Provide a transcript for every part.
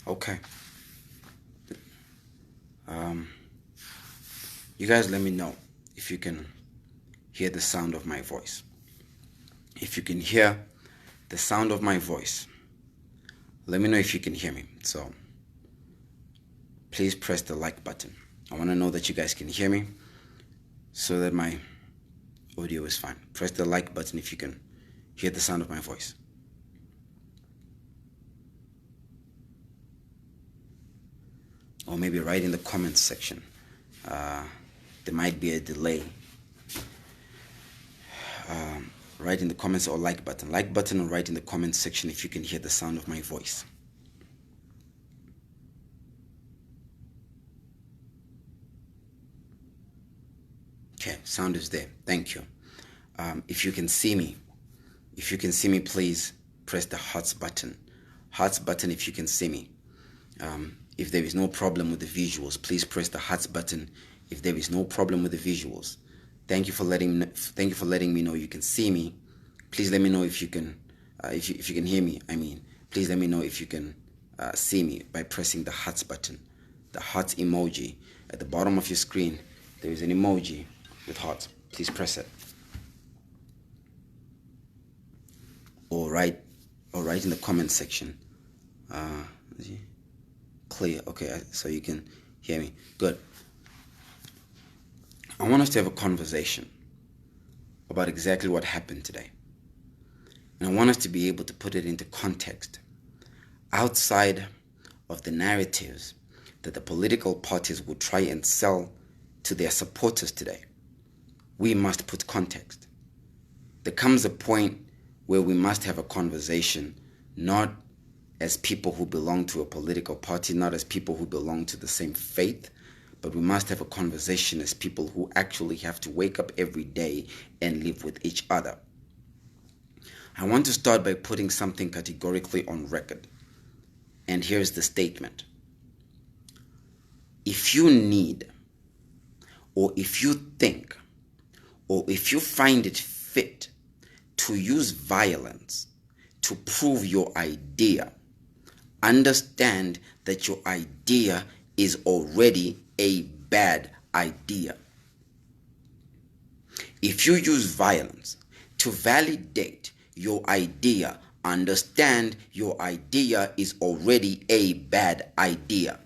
Okay. You guys let me know if you can hear the sound of my voice. If you can hear the sound of my voice, let me know if you can hear me. So please press the like button. I want to know that you guys can hear me so that my audio is fine. Press the like button if you can hear the sound of my voice. Or maybe write in the comments section. There might be a delay. Write in the comments or like button. Like button or write in the comments section if you can hear the sound of my voice. Okay, sound is there. Thank you. If you can see me, please press the hearts button. Hearts button if you can see me. If there is no problem with the visuals, please press the hearts button. If there is no problem with the visuals, thank you for letting me know you can see me. Please let me know if you can, if you can hear me. I mean, please let me know if you can see me by pressing the hearts button, the heart emoji at the bottom of your screen. There is an emoji with hearts. Please press it. Or write in the comment section. Clear. Okay, so you can hear me. Good. I want us to have a conversation about exactly what happened today. And I want us to be able to put it into context outside of the narratives that the political parties will try and sell to their supporters today. We must put context. There comes a point where we must have a conversation, not as people who belong to a political party, not as people who belong to the same faith, but we must have a conversation as people who actually have to wake up every day and live with each other. I want to start by putting something categorically on record. And here's the statement. If you need, or if you think, or if you find it fit to use violence to prove your idea, understand that your idea is already a bad idea. If you use violence to validate your idea, understand your idea is already a bad idea.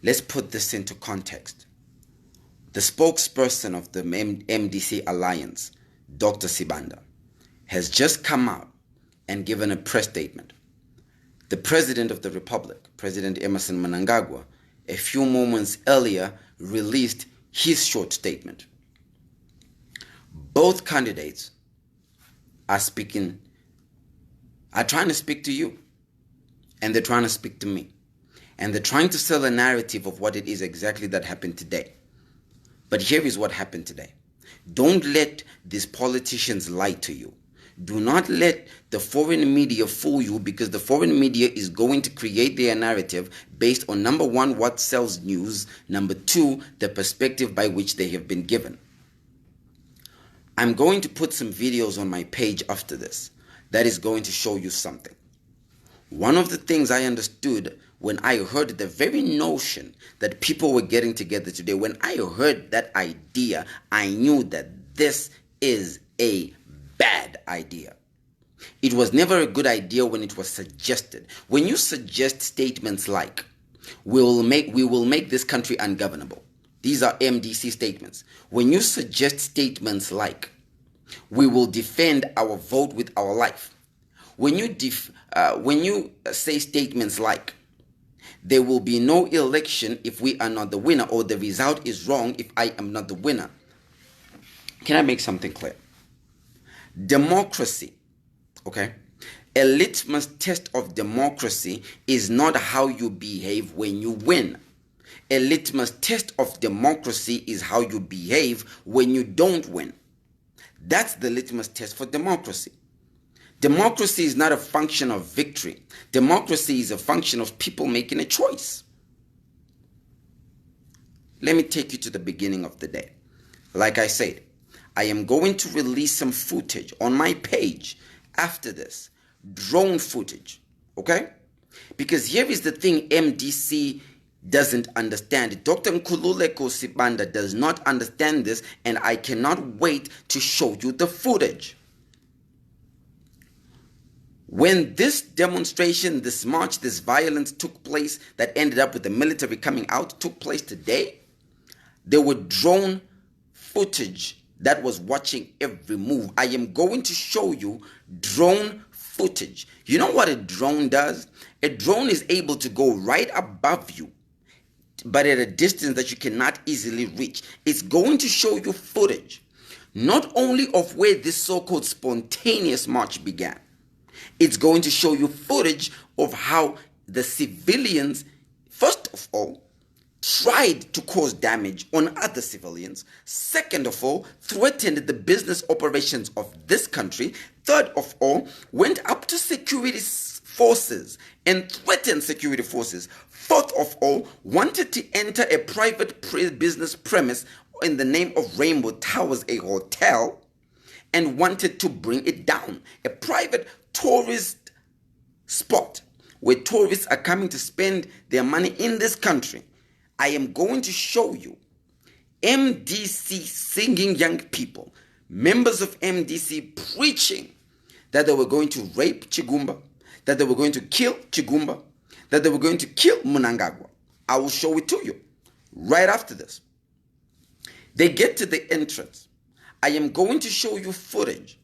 Let's put this into context. The spokesperson of the MDC Alliance, Dr. Sibanda, has just come out and given a press statement. The President of the Republic, President Emmerson Mnangagwa, a few moments earlier released his short statement. Both candidates are trying to speak to you, and they're trying to speak to me, and they're trying to sell a narrative of what it is exactly that happened today. But here is what happened today. Don't let these politicians lie to you. Do not let the foreign media fool you, because the foreign media is going to create their narrative based on, number one, what sells news, number two, the perspective by which they have been given. I'm going to put some videos on my page after this that is going to show you something. One of the things I understood when I heard the very notion that people were getting together today, when I heard that idea, I knew that this is a bad idea. It was never a good idea when it was suggested. When you suggest statements like, we will make this country ungovernable. These are MDC statements. When you suggest statements like, we will defend our vote with our life. When you say statements like, there will be no election if we are not the winner, or the result is wrong if I am not the winner. Can I make something clear? Democracy, okay? A litmus test of democracy is not how you behave when you win. A litmus test of democracy is how you behave when you don't win. That's the litmus test for democracy. Democracy is not a function of victory. Democracy is a function of people making a choice. Let me take you to the beginning of the day. Like I said, I am going to release some footage on my page after this. Drone footage, okay? Because here is the thing MDC doesn't understand. Dr. Nkululeko Sibanda does not understand this, and I cannot wait to show you the footage. When this demonstration, this march, this violence took place that ended up with the military coming out, took place today, there were drone footage that was watching every move. I am going to show you drone footage. You know what a drone does? A drone is able to go right above you, but at a distance that you cannot easily reach. It's going to show you footage, not only of where this so-called spontaneous march began. It's going to show you footage of how the civilians, first of all, tried to cause damage on other civilians. Second of all, threatened the business operations of this country. Third of all, went up to security forces and threatened security forces. Fourth of all, wanted to enter a private business premise in the name of Rainbow Towers, a hotel, and wanted to bring it down. A private tourist spot where tourists are coming to spend their money in this country. I am going to show you MDC singing young people, members of MDC preaching that they were going to rape Chigumba, that they were going to kill Chigumba, that they were going to kill Mnangagwa. I will show it to you right after this. They get to the entrance. I am going to show you footage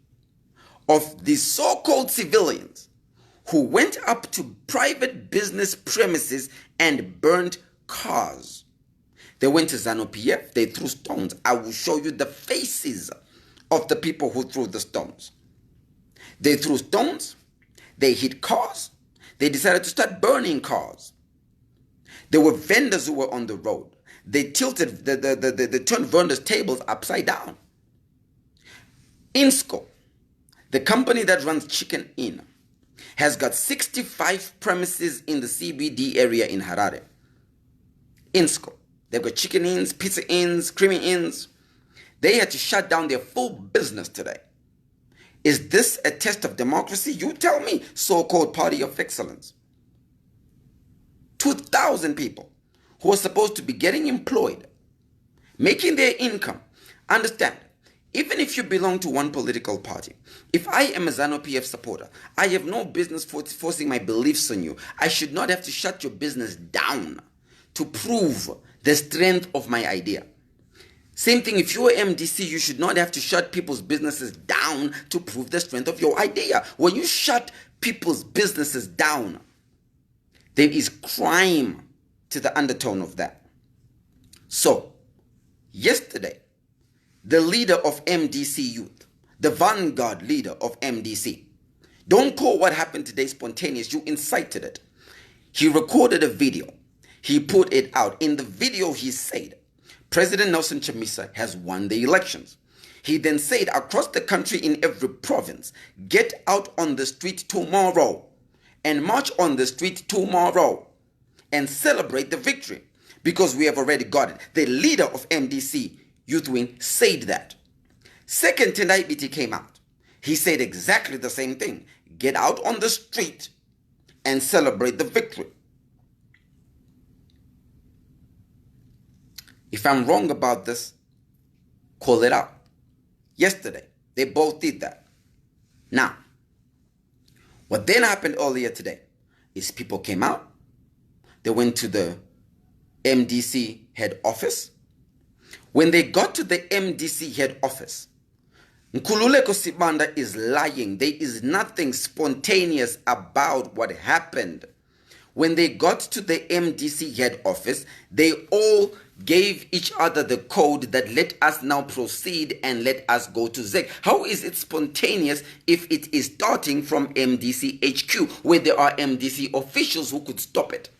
of the so-called civilians who went up to private business premises and burned cars. They went to ZANU-PF, they threw stones. I will show you the faces of the people who threw the stones. They threw stones, they hit cars, they decided to start burning cars. There were vendors who were on the road. They tilted, they turned vendors' tables upside down. Insco, the company that runs Chicken Inn, has got 65 premises in the CBD area in Harare. Insco. They've got chicken inns, pizza inns, creamy inns. They had to shut down their full business today. Is this a test of democracy? You tell me, so-called party of excellence. 2,000 people who are supposed to be getting employed, making their income. Understand, even if you belong to one political party, if I am a ZANU-PF supporter, I have no business forcing my beliefs on you. I should not have to shut your business down to prove the strength of my idea. Same thing, if you're MDC, you should not have to shut people's businesses down to prove the strength of your idea. When you shut people's businesses down, there is crime to the undertone of that. So, yesterday, the leader of MDC Youth, the vanguard leader of MDC, don't call what happened today spontaneous, you incited it. He recorded a video. He put it out. In the video, he said, President Nelson Chamisa has won the elections. He then said, across the country in every province, get out on the street tomorrow and march on the street tomorrow and celebrate the victory because we have already got it. The leader of MDC Youth Wing said that. Second, Tendai Biti came out. He said exactly the same thing. Get out on the street and celebrate the victory. If I'm wrong about this, call it out. Yesterday, they both did that. Now, what then happened earlier today is people came out. They went to the MDC head office. When they got to the MDC head office, Nkululeko Sibanda is lying. There is nothing spontaneous about what happened. When they got to the MDC head office, they all gave each other the code that let us now proceed and let us go to ZEC. How is it spontaneous if it is starting from MDC HQ, where there are MDC officials who could stop it?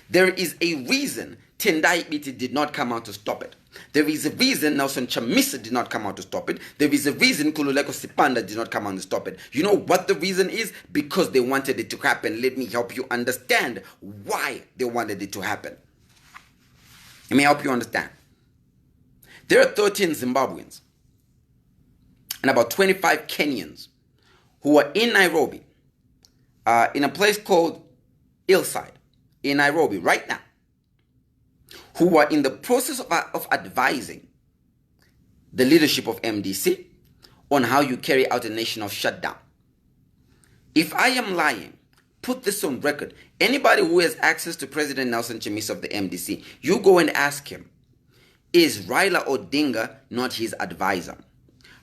There is a reason Tendai Biti did not come out to stop it. There is a reason Nelson Chamisa did not come out to stop it. There is a reason Nkululeko Sibanda did not come out to stop it. You know what the reason is? Because they wanted it to happen. Let me help you understand why they wanted it to happen. Let me help you understand. There are 13 Zimbabweans and about 25 Kenyans who are in Nairobi, in a place called Hillside in Nairobi right now, who are in the process of advising the leadership of MDC on how you carry out a national shutdown. If I am lying, put this on record. Anybody who has access to President Nelson Chamisa of the MDC, you go and ask him, is Raila Odinga not his advisor?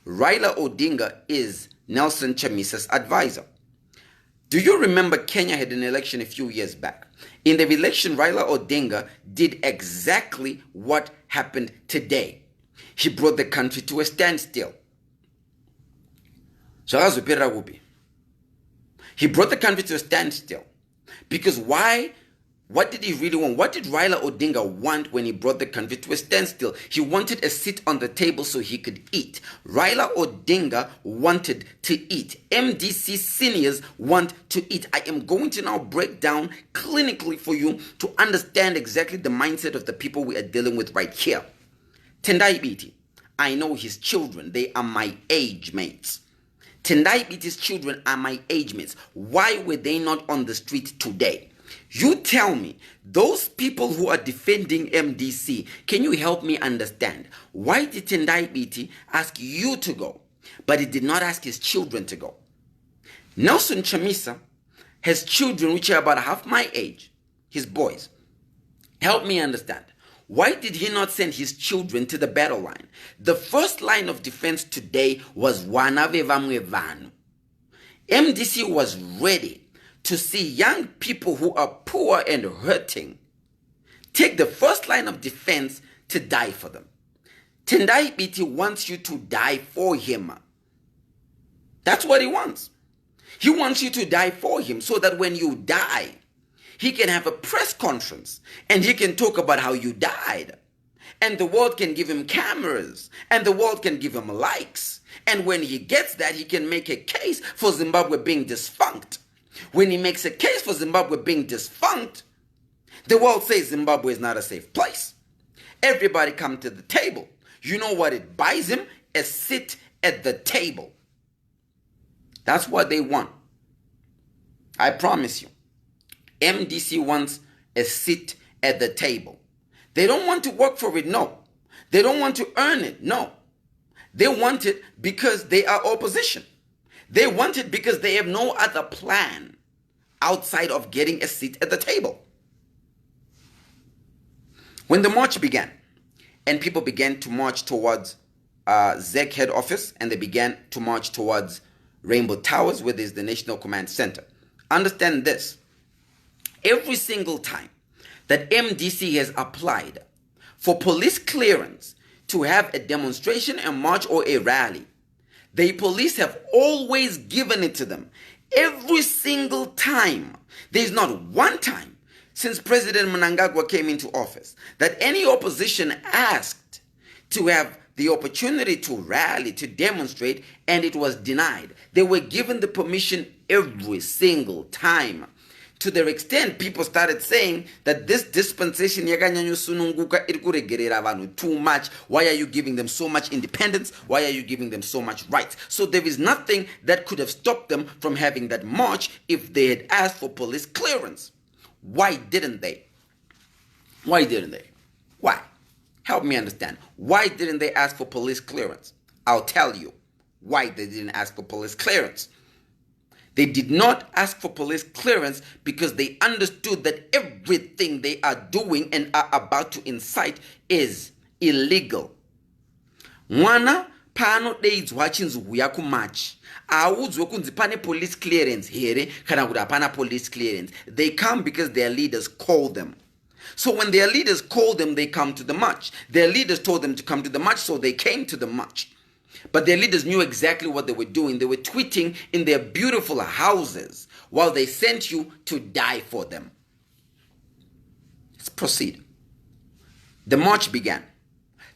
Raila Odinga is Nelson Chamisa's advisor. Do you remember Kenya had an election a few years back? In the election, Raila Odinga did exactly what happened today. He brought the country to a standstill. He brought the country to a standstill. Because why? What did he really want? What did Raila Odinga want when he brought the country to a standstill? He wanted a seat on the table so he could eat. Raila Odinga wanted to eat. MDC seniors want to eat. I am going to now break down clinically for you to understand exactly the mindset of the people we are dealing with right here. Tendai Biti, I know his children. They are my age mates. Tendai Biti's children are my age mates. Why were they not on the street today? You tell me, those people who are defending MDC, can you help me understand? Why did Tendai Biti ask you to go, but he did not ask his children to go? Nelson Chamisa has children which are about half my age, his boys. Help me understand. Why did he not send his children to the battle line? The first line of defense today was Wanave Vamwevanu. MDC was ready to see young people who are poor and hurting take the first line of defense to die for them. Tendai Biti wants you to die for him. That's what he wants. He wants you to die for him so that when you die, he can have a press conference and he can talk about how you died. And the world can give him cameras and the world can give him likes. And when he gets that, he can make a case for Zimbabwe being defunct. When he makes a case for Zimbabwe being defunct, the world says Zimbabwe is not a safe place. Everybody come to the table. You know what it buys him? A seat at the table. That's what they want. I promise you. MDC wants a seat at the table. They don't want to work for it, no. They don't want to earn it, no. They want it because they are opposition. They want it because they have no other plan outside of getting a seat at the table. When the march began, and people began to march towards ZEC head office, and they began to march towards Rainbow Towers, where there's the National Command Center. Understand this. Every single time that MDC has applied for police clearance to have a demonstration, a march, or a rally, the police have always given it to them. Every single time. There's not one time since President Mnangagwa came into office that any opposition asked to have the opportunity to rally, to demonstrate, and it was denied. They were given the permission every single time. To their extent, people started saying that this dispensation too much. Why are you giving them so much independence? Why are you giving them so much rights? So there is nothing that could have stopped them from having that march if they had asked for police clearance. Why didn't they? Why didn't they? Why? Help me understand. Why didn't they ask for police clearance? I'll tell you why they didn't ask for police clearance. They did not ask for police clearance because they understood that everything they are doing and are about to incite is illegal. Mwana pano days watching Zuyaku match. Awudzwe kunzi pane police clearance here kana kuti hapana police clearance. They come because their leaders call them. So when their leaders called them, they come to the march. Their leaders told them to come to the march, so they came to the march. But their leaders knew exactly what they were doing. They were tweeting in their beautiful houses while they sent you to die for them. Let's proceed. The march began.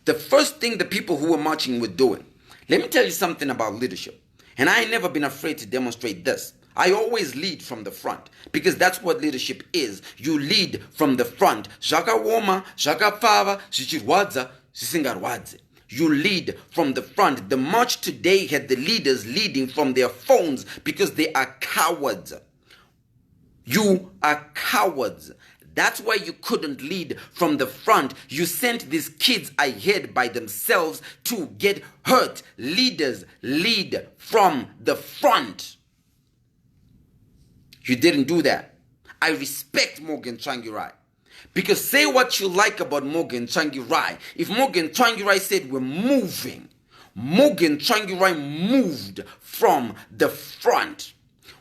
The first thing the people who were marching were doing. Let me tell you something about leadership. And I ain't never been afraid to demonstrate this. I always lead from the front because that's what leadership is. You lead from the front. Zvakawoma, zvakapfava, zvichirwadza, zvisingarwadze. You lead from the front. The march today had the leaders leading from their phones because they are cowards. You are cowards. That's why you couldn't lead from the front. You sent these kids ahead by themselves to get hurt. Leaders lead from the front. You didn't do that. I respect Morgan Tsvangirai. Because say what you like about Morgan Tsvangirai. If Morgan Tsvangirai said we're moving, Morgan Tsvangirai moved from the front.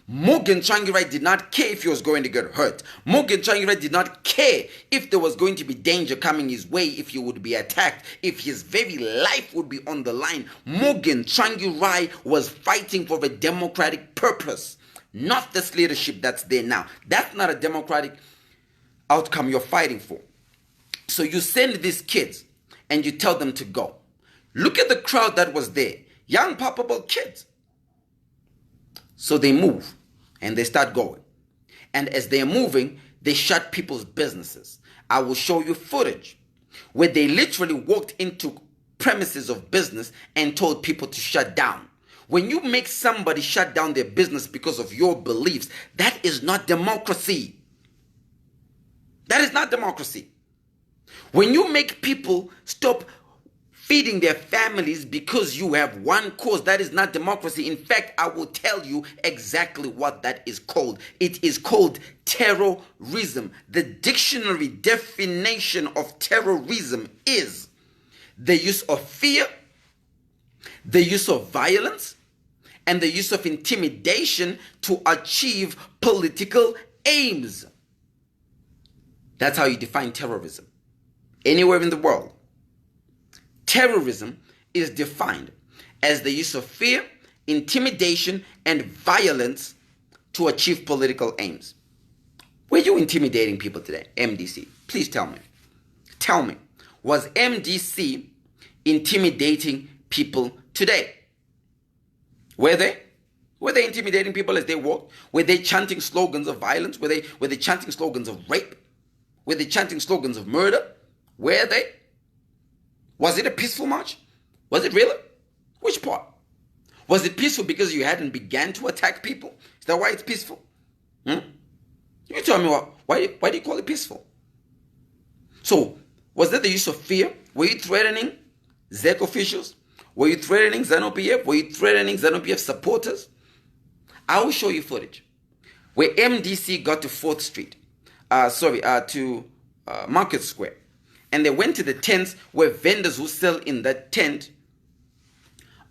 Morgan Tsvangirai did not care if he was going to get hurt. Morgan Tsvangirai did not care if there was going to be danger coming his way, if he would be attacked, if his very life would be on the line. Morgan Tsvangirai was fighting for a democratic purpose, not this leadership that's there now. That's not a democratic outcome you're fighting for. So you send these kids and you tell them to go. Look at the crowd that was there. Young, poppable kids. So they move and they start going. And as they're moving, they shut people's businesses. I will show you footage where they literally walked into premises of business and told people to shut down. When you make somebody shut down their business because of your beliefs, that is not democracy. That is not democracy. When you make people stop feeding their families because you have one cause, that is not democracy. In fact, I will tell you exactly what that is called. It is called terrorism. The dictionary definition of terrorism is the use of fear, the use of violence, and the use of intimidation to achieve political aims. That's how you define terrorism. Anywhere in the world, terrorism is defined as the use of fear, intimidation, and violence to achieve political aims. Were you intimidating people today, MDC? Please tell me. Tell me, was MDC intimidating people today? Were they? Were they intimidating people as they walked? Were they chanting slogans of violence? Were they chanting slogans of rape? Were they chanting slogans of murder? Were they? Was it a peaceful march? Was it really? Which part? Was it peaceful because you hadn't began to attack people? Is that why it's peaceful? You tell me why do you call it peaceful? So, was that the use of fear? Were you threatening ZEC officials? Were you threatening ZANU-PF? Were you threatening ZANU-PF supporters? I will show you footage where MDC got to 4th Street, to Market Square. And they went to the tents where vendors who sell in that tent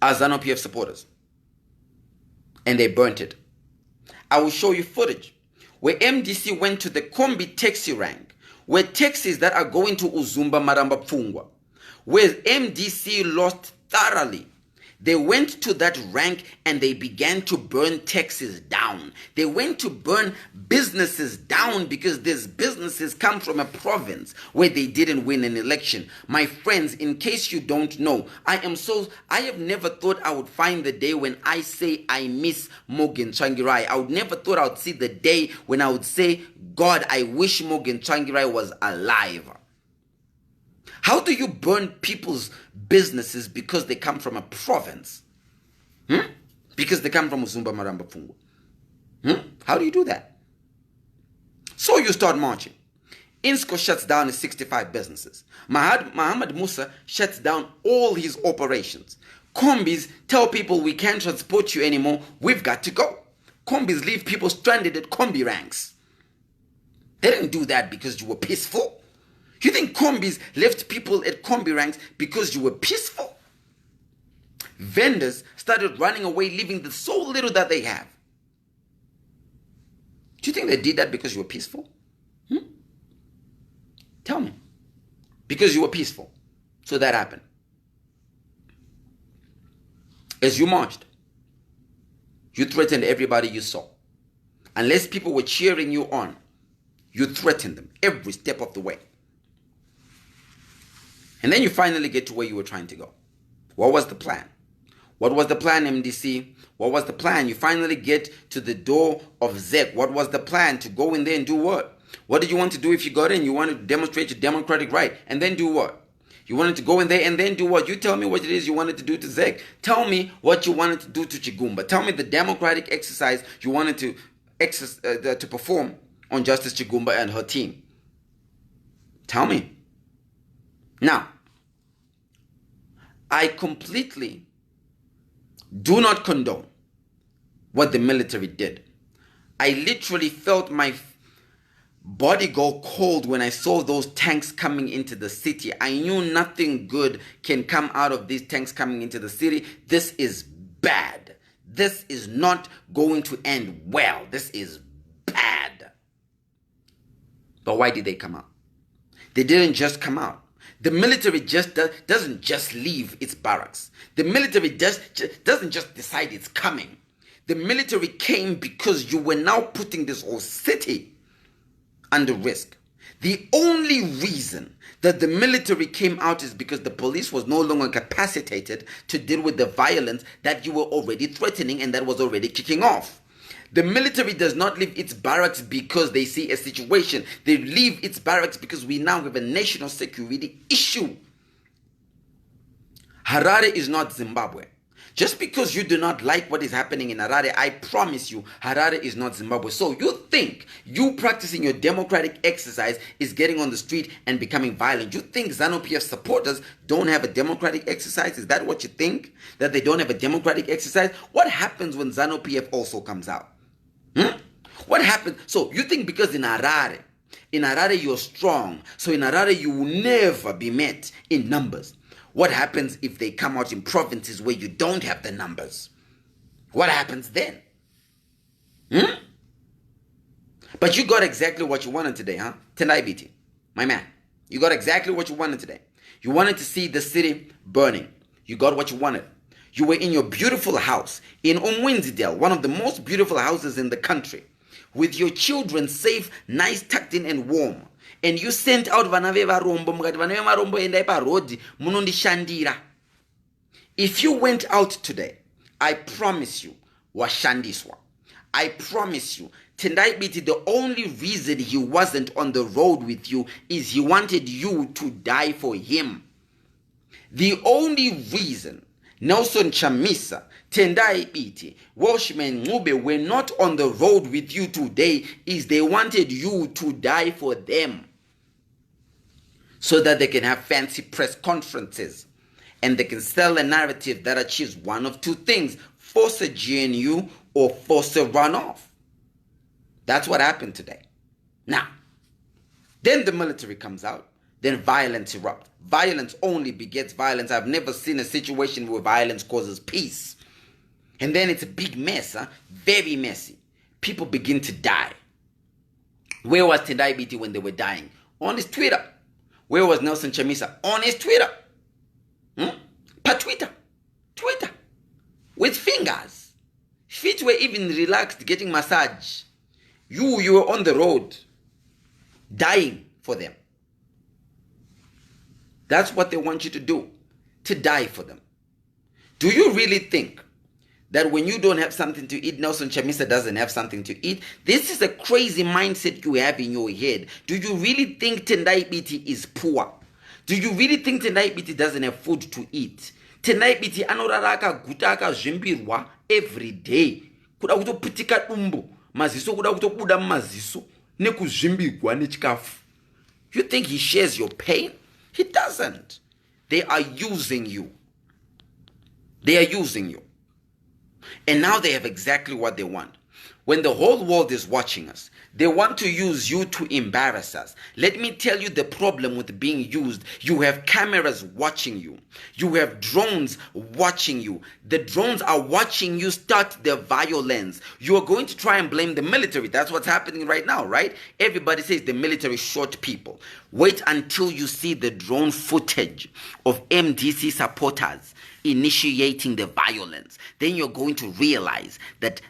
are ZANU-PF supporters. And they burnt it. I will show you footage where MDC went to the Kombi taxi rank, where taxis that are going to Uzumba Maramba Pfungwa, where MDC lost thoroughly. They went to that rank and they began to burn taxis down. They went to burn businesses down because these businesses come from a province where they didn't win an election. My friends, in case you don't know, I have never thought I would find the day when I say I miss Morgan Tsvangirai. I would never thought I would see the day when I would say, God, I wish Morgan Tsvangirai was alive. How do you burn people's businesses because they come from a province? Because they come from Uzumba Maramba Pfungwa. How do you do that? So you start marching. INSCO shuts down his 65 businesses. Muhammad Musa shuts down all his operations. Combis tell people we can't transport you anymore. We've got to go. Combis leave people stranded at Kombi ranks. They didn't do that because you were peaceful. You think Combis left people at Kombi ranks because you were peaceful? Vendors started running away, leaving the so little that they have. Do you think they did that because you were peaceful? Tell me. Because you were peaceful. So that happened. As you marched, you threatened everybody you saw. Unless people were cheering you on, you threatened them every step of the way. And then you finally get to where you were trying to go. What was the plan? What was the plan, MDC? What was the plan? You finally get to the door of ZEC. What was the plan? To go in there and do what? What did you want to do if you got in? You wanted to demonstrate your democratic right. And then do what? You wanted to go in there and then do what? You tell me what it is you wanted to do to ZEC. Tell me what you wanted to do to Chigumba. Tell me the democratic exercise you wanted to to perform on Justice Chigumba and her team? Tell me. Now, I completely do not condone what the military did. I literally felt my body go cold when I saw those tanks coming into the city. I knew nothing good can come out of these tanks coming into the city. This is bad. This is not going to end well. This is bad. But why did they come out? They didn't just come out. The military just doesn't just leave its barracks. The military doesn't just decide it's coming. The military came because you were now putting this whole city under risk. The only reason that the military came out is because the police was no longer capacitated to deal with the violence that you were already threatening and that was already kicking off. The military does not leave its barracks because they see a situation. They leave its barracks because we now have a national security issue. Harare is not Zimbabwe. Just because you do not like what is happening in Harare, I promise you, Harare is not Zimbabwe. So you think you practicing your democratic exercise is getting on the street and becoming violent. You think ZANU-PF supporters don't have a democratic exercise? Is that what you think? That they don't have a democratic exercise? What happens when ZANU-PF also comes out? What happens? So you think because in Harare you're strong, so in Harare you will never be met in numbers. What happens if they come out in provinces where you don't have the numbers? What happens then? But you got exactly what you wanted today, huh? Tendai Biti, my man. You got exactly what you wanted today. You wanted to see the city burning. You got what you wanted. You were in your beautiful house in Umwinzidale, one of the most beautiful houses in the country, with your children safe, nice, tucked in and warm. And you sent out vanave varombo, mukati vanave marombo endai parodi, munondishandira. If you went out today, I promise you, washandiswa. I promise you, Tendai Biti, the only reason he wasn't on the road with you is he wanted you to die for him. The only reason Nelson Chamisa, Tendai Biti, Welshman Ngube were not on the road with you today is they wanted you to die for them. So that they can have fancy press conferences and they can sell a narrative that achieves one of two things: force a GNU or force a runoff. That's what happened today. Now, then the military comes out, then violence erupts. Violence only begets violence. I've never seen a situation where violence causes peace. And then it's a big mess, very messy. People begin to die. Where was Tendai Biti when they were dying? On his Twitter. Where was Nelson Chamisa? On his Twitter. Twitter. With fingers. Feet were even relaxed, getting massage. You were on the road, dying for them. That's what they want you to do, to die for them. Do you really think that when you don't have something to eat, Nelson Chamisa doesn't have something to eat? This is a crazy mindset you have in your head. Do you really think Tendai Biti is poor? Do you really think Tendai Biti doesn't have food to eat? Tendai Biti anoraraka gutaka zvimbirwa every day. Kuda kutoputika dumbu, maziso kuda kutobuda maziso, nekuzvimbirwa nechikafu. You think he shares your pain? He doesn't. They are using you. They are using you. And now they have exactly what they want. When the whole world is watching us, they want to use you to embarrass us. Let me tell you the problem with being used. You have cameras watching you. You have drones watching you. The drones are watching you start the violence. You are going to try and blame the military. That's what's happening right now, right? Everybody says the military shot people. Wait until you see the drone footage of MDC supporters initiating the violence. Then you're going to realize that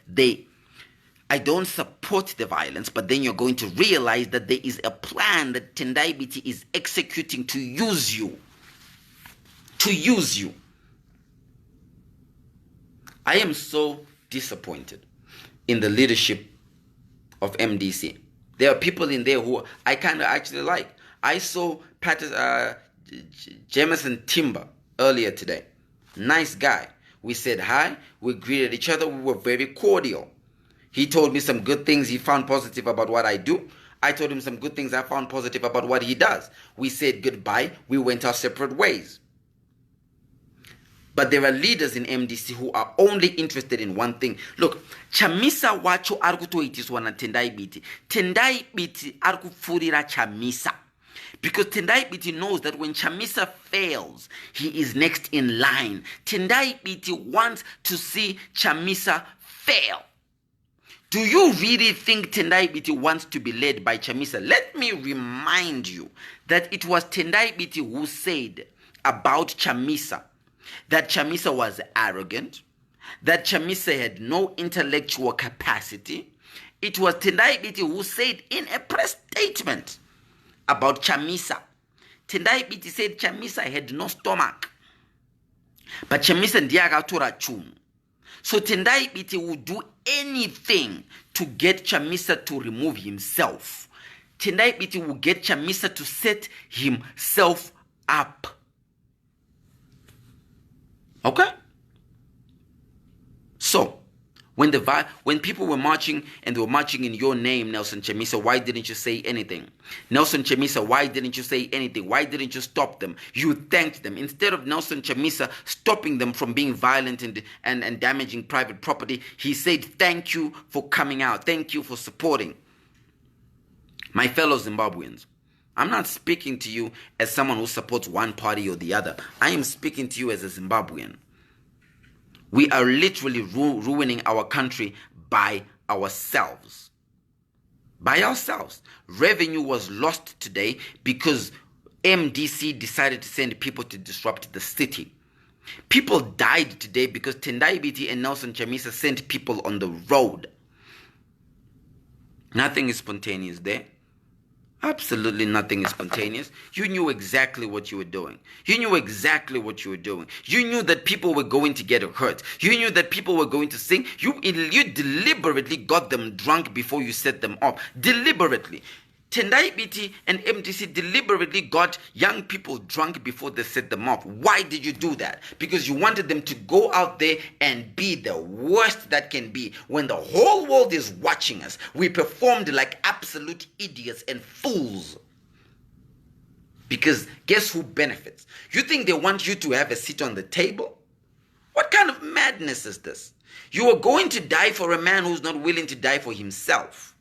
I don't support the violence, but then you're going to realize that there is a plan that Tendai Biti is executing to use you. To use you. I am so disappointed in the leadership of MDC. There are people in there who I kind of actually like. I saw Jameson Timber earlier today. Nice guy. We said hi. We greeted each other. We were very cordial. He told me some good things he found positive about what I do. I told him some good things I found positive about what he does. We said goodbye. We went our separate ways. But there are leaders in MDC who are only interested in one thing. Look, Chamisa wacho arikutoitiswa na Tendai Biti. Tendai Biti arikupfurira Chamisa. Because Tendai Biti knows that when Chamisa fails, he is next in line. Tendai Biti wants to see Chamisa fail. Do you really think Tendai Biti wants to be led by Chamisa? Let me remind you that it was Tendai Biti who said about Chamisa that Chamisa was arrogant, that Chamisa had no intellectual capacity. It was Tendai Biti who said in a press statement about Chamisa. Tendai Biti said Chamisa had no stomach. But Chamisa ndiye akatora chumu. So Tendai Biti will do anything to get Chamisa to remove himself. Tendai Biti will get Chamisa to set himself up. Okay? So, when people were marching and they were marching in your name, Nelson Chamisa, why didn't you say anything? Nelson Chamisa, why didn't you say anything? Why didn't you stop them? You thanked them. Instead of Nelson Chamisa stopping them from being violent and damaging private property, he said, thank you for coming out. Thank you for supporting. My fellow Zimbabweans, I'm not speaking to you as someone who supports one party or the other. I am speaking to you as a Zimbabwean. We are literally ruining our country by ourselves. By ourselves. Revenue was lost today because MDC decided to send people to disrupt the city. People died today because Tendai Biti and Nelson Chamisa sent people on the road. Nothing is spontaneous there. Absolutely nothing is spontaneous. You knew exactly what you were doing. You knew exactly what you were doing. You knew that people were going to get hurt. You knew that people were going to sing. You deliberately got them drunk before you set them up. Deliberately. Tendai Biti and MDC deliberately got young people drunk before they set them up. Why did you do that? Because you wanted them to go out there and be the worst that can be. When the whole world is watching us, we performed like absolute idiots and fools. Because guess who benefits? You think they want you to have a seat on the table? What kind of madness is this? You are going to die for a man who's not willing to die for himself.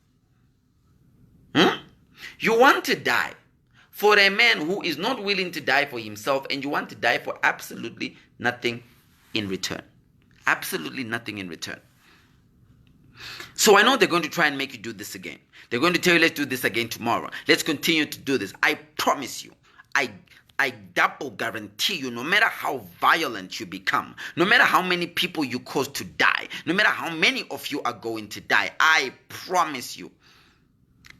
You want to die for a man who is not willing to die for himself, and you want to die for absolutely nothing in return. Absolutely nothing in return. So I know they're going to try and make you do this again. They're going to tell you, let's do this again tomorrow. Let's continue to do this. I promise you, I double guarantee you, no matter how violent you become, no matter how many people you cause to die, no matter how many of you are going to die, I promise you,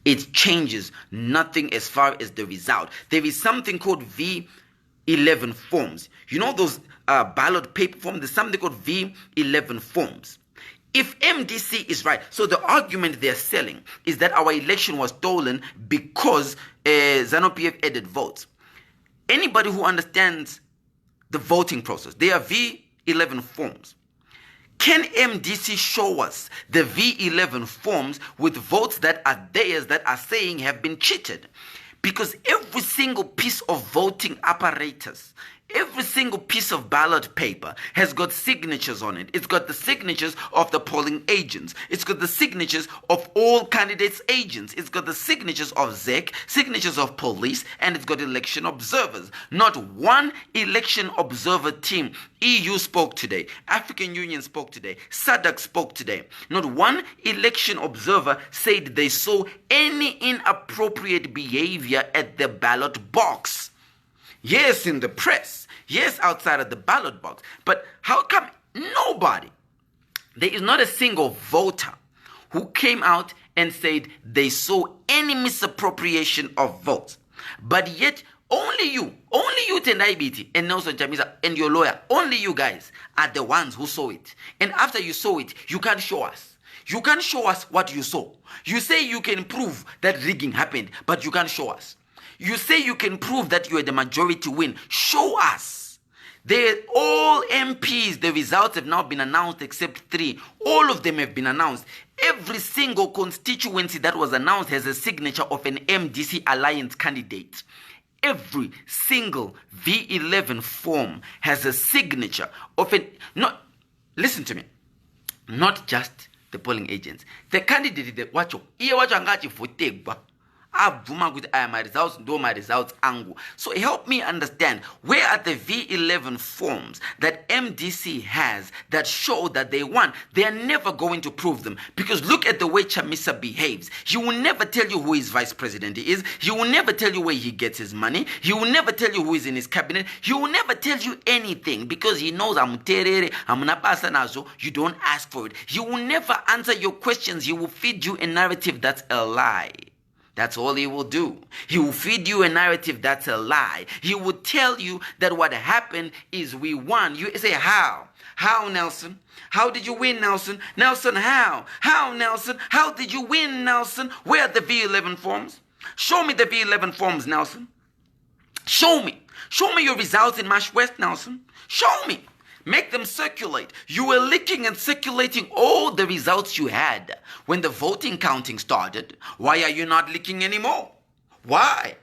it changes nothing as far as the result. There is something called V11 forms. You know those ballot paper forms? There's something called V11 forms. If MDC is right, so the argument they're selling is that our election was stolen because ZANU-PF added votes. Anybody who understands the voting process, there are V11 forms. Can MDC show us the V11 forms with votes that are theirs that are saying have been cheated? Because every single piece of voting apparatus, every single piece of ballot paper has got signatures on it. It's got the signatures of the polling agents. It's got the signatures of all candidates' agents. It's got the signatures of ZEC, signatures of police, and it's got election observers. Not one election observer team. EU spoke today. African Union spoke today. SADC spoke today. Not one election observer said they saw any inappropriate behavior at the ballot box. Yes, in the press. Yes, outside of the ballot box. But how come nobody, there is not a single voter who came out and said they saw any misappropriation of votes? But yet, only you, Tendai Biti and Nelson Chamisa and your lawyer, only you guys are the ones who saw it. And after you saw it, you can't show us. You can't show us what you saw. You say you can prove that rigging happened, but you can't show us. You say you can prove that you are the majority win. Show us. They're all MPs, the results have now been announced except 3. All of them have been announced. Every single constituency that was announced has a signature of an MDC alliance candidate. Every single V11 form has a signature of an, not, listen to me, not just the polling agents. The candidate that watch angachi votegwa. My results, do my results angu. So help me understand, where are the V11 forms that MDC has that show that they won? They are never going to prove them, because look at the way Chamisa behaves. He will never tell you who his vice president is. He will never tell you where he gets his money. He will never tell you who is in his cabinet. He will never tell you anything, because he knows you don't ask for it. He will never answer your questions. He will feed you a narrative that's a lie. That's all he will do. He will feed you a narrative that's a lie. He will tell you that what happened is we won. You say, how? How, Nelson? How did you win, Nelson? Nelson, how? How, Nelson? How did you win, Nelson? Where are the V11 forms? Show me the V11 forms, Nelson. Show me. Show me your results in Marsh West, Nelson. Show me. Make them circulate. You were leaking and circulating all the results you had when the voting counting started. Why are you not leaking anymore? Why?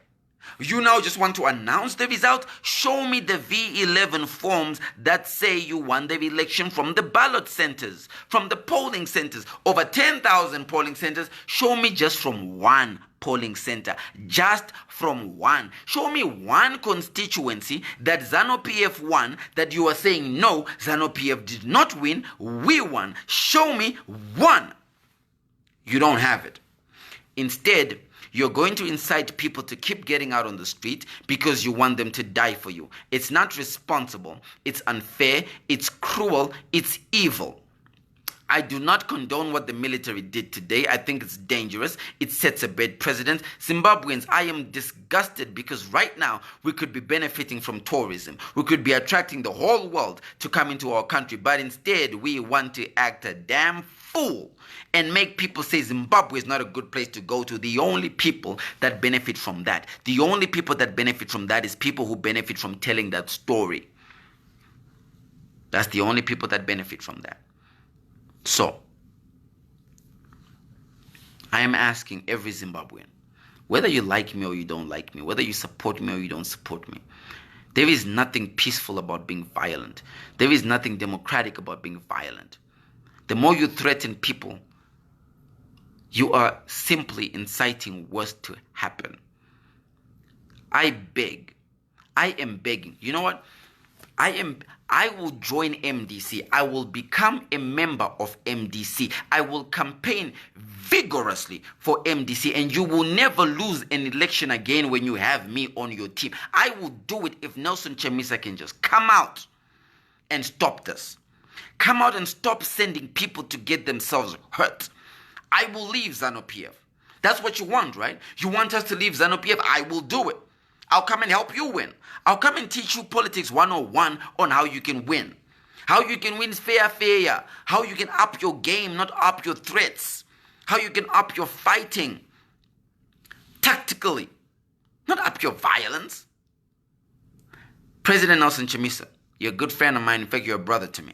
You now just want to announce the result? Show me the V11 forms that say you won the election from the ballot centers, from the polling centers. Over 10,000 polling centers. Show me just from one polling center, just from one. Show me one constituency that ZANU-PF won that you are saying, no, ZANU-PF did not win, we won. Show me one. You don't have it. Instead, you're going to incite people to keep getting out on the street because you want them to die for you. It's not responsible. It's unfair. It's cruel. It's evil. I do not condone what the military did today. I think it's dangerous. It sets a bad precedent. Zimbabweans, I am disgusted because right now we could be benefiting from tourism. We could be attracting the whole world to come into our country. But instead, we want to act a damn fool and make people say Zimbabwe is not a good place to go to. The only people that benefit from that, the only people that benefit from that is people who benefit from telling that story. That's the only people that benefit from that. So, I am asking every Zimbabwean, whether you like me or you don't like me, whether you support me or you don't support me, there is nothing peaceful about being violent. There is nothing democratic about being violent. The more you threaten people, you are simply inciting worse to happen. I am begging. You know what? I will join MDC. I will become a member of MDC. I will campaign vigorously for MDC, and you will never lose an election again when you have me on your team. I will do it if Nelson Chamisa can just come out and stop this. Come out and stop sending people to get themselves hurt. I will leave ZANU-PF. That's what you want, right? You want us to leave ZANU-PF? I will do it. I'll come and help you win. I'll come and teach you politics 101 on how you can win. How you can win fair. How you can up your game, not up your threats. How you can up your fighting tactically, not up your violence. President Nelson Chamisa, you're a good friend of mine. In fact, you're a brother to me.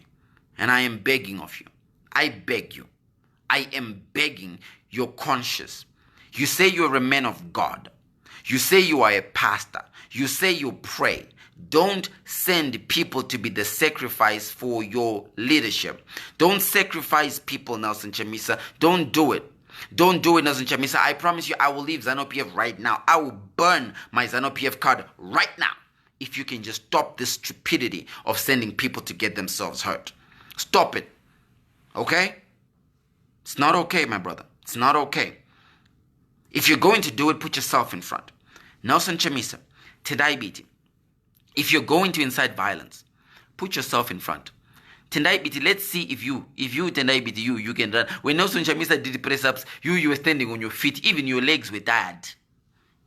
And I am begging of you. I beg you. I am begging your conscience. You say you're a man of God. You say you are a pastor. You say you pray. Don't send people to be the sacrifice for your leadership. Don't sacrifice people, Nelson Chamisa. Don't do it. Don't do it, Nelson Chamisa. I promise you, I will leave ZANU-PF right now. I will burn my ZANU-PF card right now if you can just stop this stupidity of sending people to get themselves hurt. Stop it. Okay? It's not okay, my brother. It's not okay. If you're going to do it, put yourself in front. Nelson Chamisa, Tendai Biti. If you're going to incite violence, put yourself in front. Tendai Biti, let's see if you Tendai Biti, you can run. When Nelson Chamisa did the press-ups, you were standing on your feet. Even your legs were tired.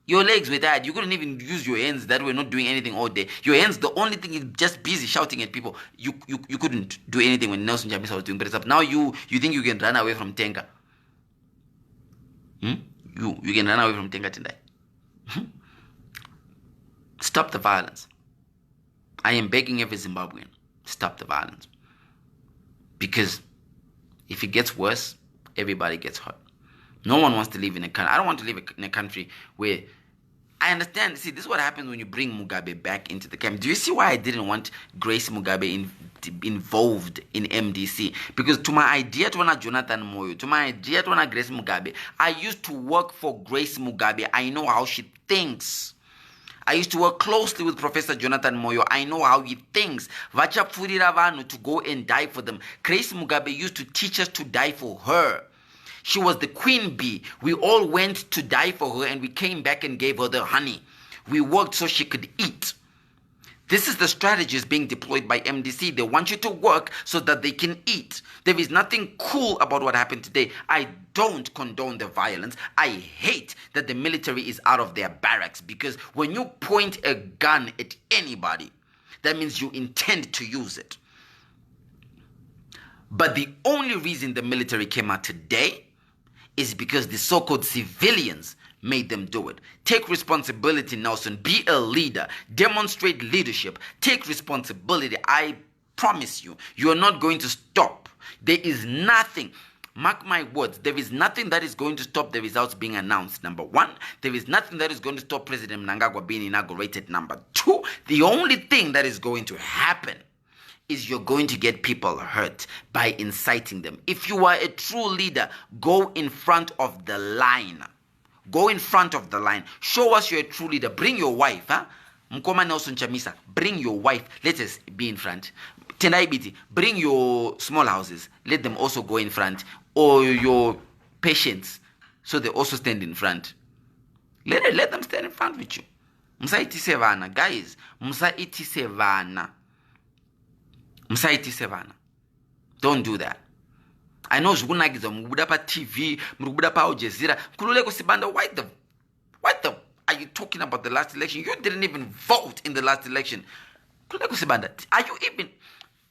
Your legs were tired. You couldn't even use your hands that were not doing anything all day. Your hands, the only thing is just busy shouting at people. You couldn't do anything when Nelson Chamisa was doing press-ups. Now you think you can run away from Tenga. You can run away from Tenga Tendai. Stop the violence. I am begging every Zimbabwean, stop the violence. Because if it gets worse, everybody gets hurt. No one wants to live in a country. I don't want to live in a country where, I understand. See, this is what happens when you bring Mugabe back into the camp. Do you see why I didn't want Grace Mugabe involved in MDC? Because to my idea to Jonathan Moyo, to my idea to Grace Mugabe, I used to work for Grace Mugabe. I know how she thinks. I used to work closely with Professor Jonathan Moyo. I know how he thinks. Vachapfurira vanhu to go and die for them. Grace Mugabe used to teach us to die for her. She was the queen bee. We all went to die for her and we came back and gave her the honey. We worked so she could eat. This is the strategies being deployed by MDC. They want you to work so that they can eat. There is nothing cool about what happened today. I don't condone the violence. I hate that the military is out of their barracks, because when you point a gun at anybody, that means you intend to use it. But the only reason the military came out today is because the so-called civilians made them do it. Take responsibility, Nelson. Be a leader. Demonstrate leadership. Take responsibility. I promise you, you are not going to stop. There is nothing, mark my words, there is nothing that is going to stop the results being announced. Number one, there is nothing that is going to stop President Mnangagwa being inaugurated. Number two, the only thing that is going to happen is you're going to get people hurt by inciting them. If you are a true leader, go in front of the line. Go in front of the line. Show us you're a true leader. Bring your wife. Huh? Mkoma Nelson Chamisa, bring your wife. Let us be in front. Tendai Biti, bring your small houses. Let them also go in front. Or your patients, so they also stand in front. Let them stand in front with you. Msaiti sevana, guys. Msaiti sevana. Msaiti sevana. Don't do that. I know zvukunakidzwa mukubuda pa TV, mukubuda pa Al Jazeera. Kululeko Sibanda, what the are you talking about the last election? You didn't even vote in the last election. Kululeko Sibanda,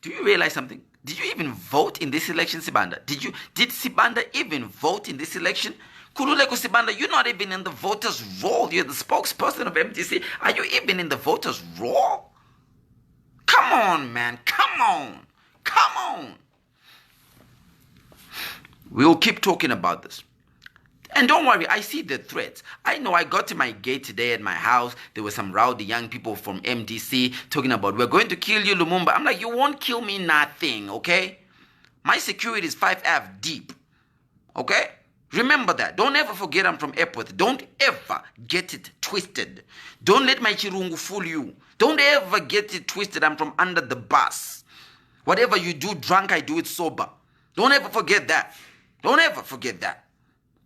do you realize something? Did you even vote in this election, Sibanda? Did Sibanda even vote in this election? Kululeko Sibanda, you're not even in the voters' roll. You're the spokesperson of MDC. Are you even in the voters' roll? Come on, man. Come on. We'll keep talking about this. And don't worry, I see the threats. I know I got to my gate today at my house. There were some rowdy young people from MDC talking about, we're going to kill you, Lumumba. I'm like, you won't kill me nothing, okay? My security is 5F deep, okay? Remember that. Don't ever forget I'm from Epworth. Don't ever get it twisted. Don't let my chirungu fool you. Don't ever get it twisted. I'm from under the bus. Whatever you do drunk, I do it sober. Don't ever forget that. Don't ever forget that.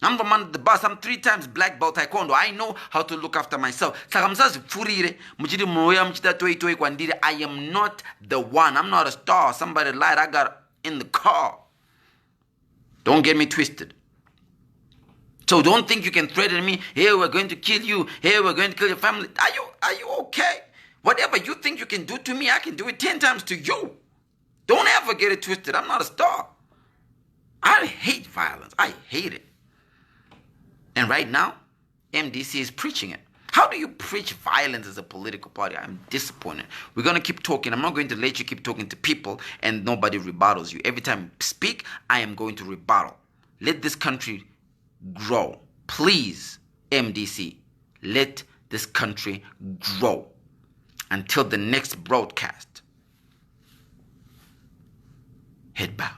I'm from under the bus. I'm 3 times black belt taekwondo. I know how to look after myself. I am not the one. I'm not a star. Somebody lied. I got in the car. Don't get me twisted. So don't think you can threaten me. Hey, we're going to kill you. Hey, we're going to kill your family. Are you okay? Whatever you think you can do to me, I can do it 10 times to you. Don't ever get it twisted. I'm not a star. I hate violence. I hate it. And right now, MDC is preaching it. How do you preach violence as a political party? I'm disappointed. We're going to keep talking. I'm not going to let you keep talking to people and nobody rebuttals you. Every time you speak, I am going to rebuttal. Let this country grow. Please, MDC, let this country grow. Until the next broadcast. Head bow.